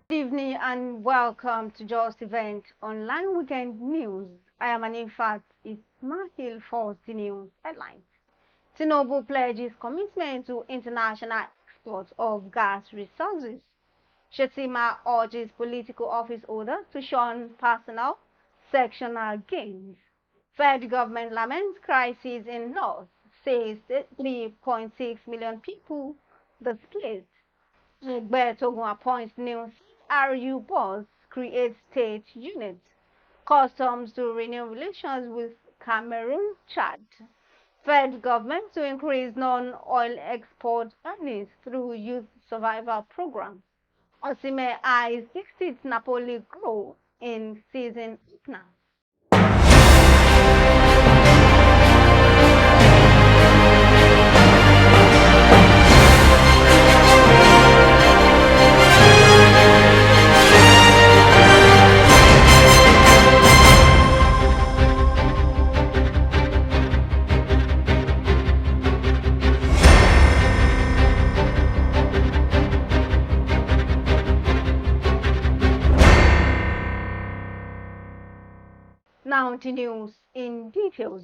Good evening and welcome to Justeventonline Weekend News. I am Anifat Ismail for the news headlines. Tinubu pledges commitment to international exports of gas resources. Shettima urges political office holders to shun personal, sectional gains. Fed government laments crises in North, says 3.6 million people displaced. Egbetokun appoints new RU boss, creates state units. Customs to renew relations with Cameroon, Chad. Fed government to increase non-oil export earnings through youth survival programs. Osimhen eyes 60th Napoli grow in season opener. Now to news in details.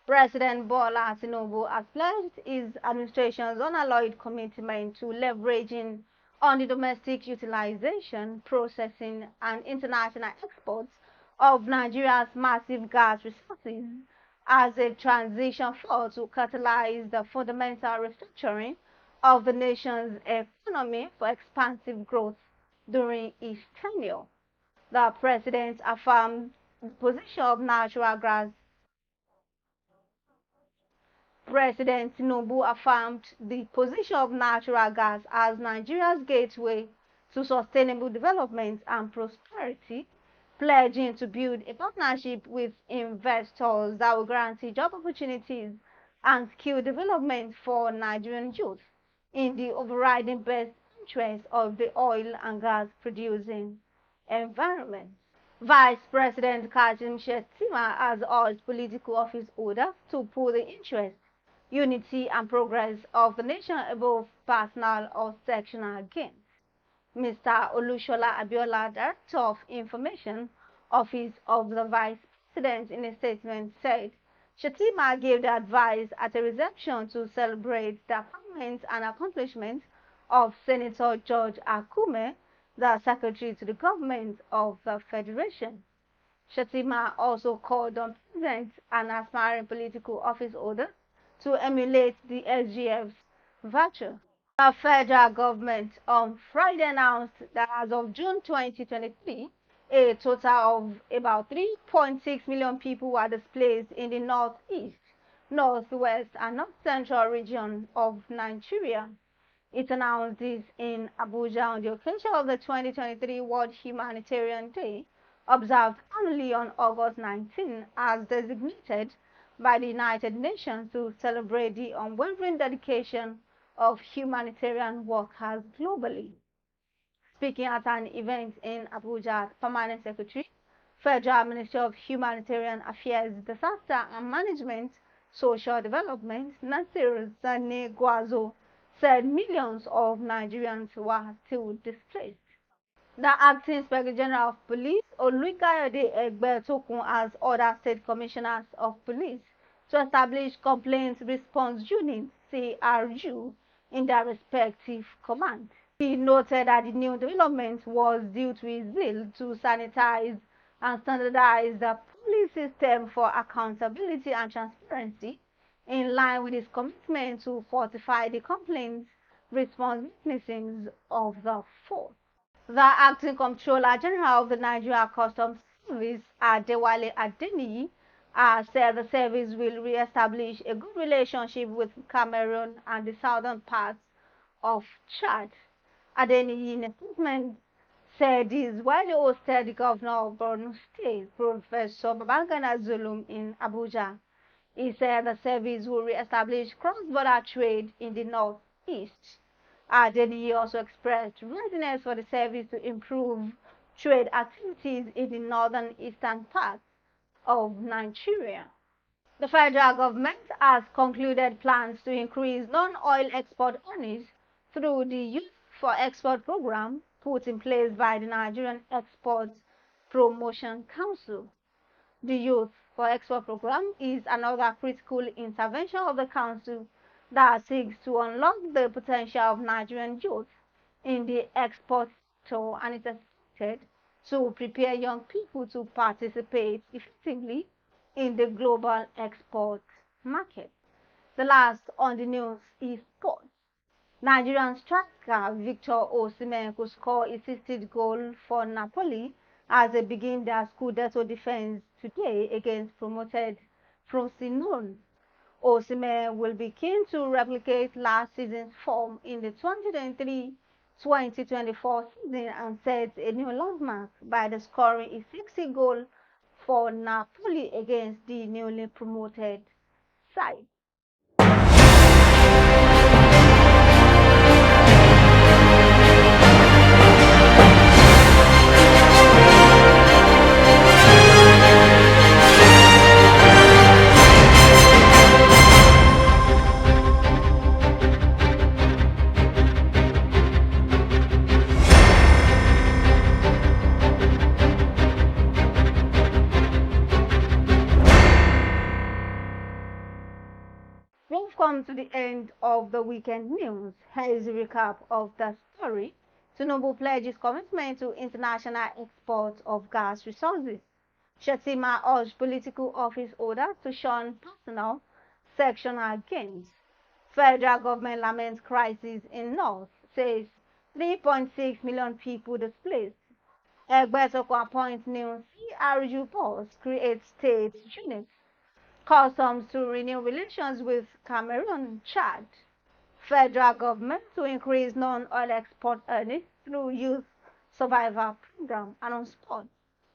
President Bola Tinubu has pledged his administration's unalloyed commitment to leveraging on the domestic utilization, processing, and international exports of Nigeria's massive gas resources as a transition force to catalyze the fundamental restructuring of the nation's economy for expansive growth during his tenure. The president affirmed the position of natural gas President Tinubu affirmed the position of natural gas as Nigeria's gateway to sustainable development and prosperity, pledging to build a partnership with investors that will guarantee job opportunities and skill development for Nigerian youth in the overriding best interest of the oil and gas producing environment. Vice President Shettima has urged political office holders to put the interests, unity and progress of the nation above personal or sectional gains. Mr. Olushola Abiola, Director of Information Office of the Vice President, in a statement said, Shettima gave the advice at a reception to celebrate the appointments and accomplishments of Senator George Akume, the Secretary to the Government of the Federation. Shettima also called on presidents and aspiring political office holders to emulate the SGF's virtue. The federal government on Friday announced that as of June 2023, a total of about 3.6 million people were displaced in the northeast, northwest, and north central region of Nigeria. It announced this in Abuja on the occasion of the 2023 World Humanitarian Day, observed annually on August 19 as designated by the United Nations to celebrate the unwavering dedication of humanitarian workers globally. Speaking at an event in Abuja, Permanent Secretary, Federal Ministry of Humanitarian Affairs, Disaster and Management, Social Development, Nasir Sani Gwazo, said millions of Nigerians were still displaced. The Acting Inspector General of Police, Olugayode Egbetokun, has ordered State Commissioners of Police to establish Complaint Response Units (CRU) in their respective commands. He noted that the new development was due to his will to sanitize and standardize the police system for accountability and transparency, in line with his commitment to fortify the complaint response mechanisms of the force. The Acting Comptroller General of the Nigeria Customs Service, Adewale Adeniyi, said the service will re-establish a good relationship with Cameroon and the southern parts of Chad. Adeniyi, in a statement, said this while he hosted the Governor of Borno State, Professor Babagana Zulum, in Abuja. He said the service will re-establish cross-border trade in the northeast. Adeniyi also expressed readiness for the service to improve trade activities in the northern eastern parts of Nigeria. The federal government has concluded plans to increase non-oil export earnings through the Youth for Export program, put in place by the Nigerian Export Promotion Council. The Youth for Export program is another critical intervention of the Council that seeks to unlock the potential of Nigerian youth in the export sector, and is expected to prepare young people to participate effectively in the global export market. The last on the news is sports. Nigerian striker Victor Osimhen could score a 60th goal for Napoli as they begin their Scudetto defense today against promoted Frosinone. Osimhen will be keen to replicate last season's form in the 2023-2024 season and set a new landmark by the scoring a 60 goal for Napoli against the newly promoted side. We've come to the end of the weekend news. Here is a recap of the story. Tinubu pledges commitment to international export of gas resources. Shettima urged political office holder to shun personal sectional gains. Federal government laments crisis in North, says 3.6 million people displaced. Egbetokun appoints new CRU boss, creates state units. Customs to renew relations with Cameroon, Chad. Federal government to increase non-oil export earnings through youth survival program. And on sport,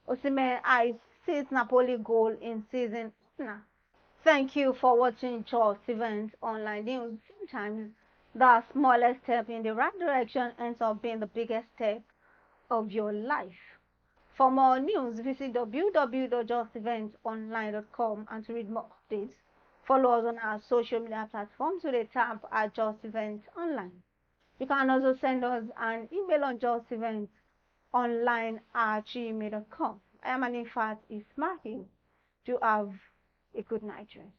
Osimhen eyes sixth Napoli goal in season opener. Thank you for watching Justeventonline news. Sometimes the smallest step in the right direction ends up being the biggest step of your life. For more news, visit www.justeventonline.com, and to read more updates, follow us on our social media platforms with a tap at Justeventonline. You can also send us an email on justeventonline@gmail.com. I am Anifat Ismail. Do have a good night rest.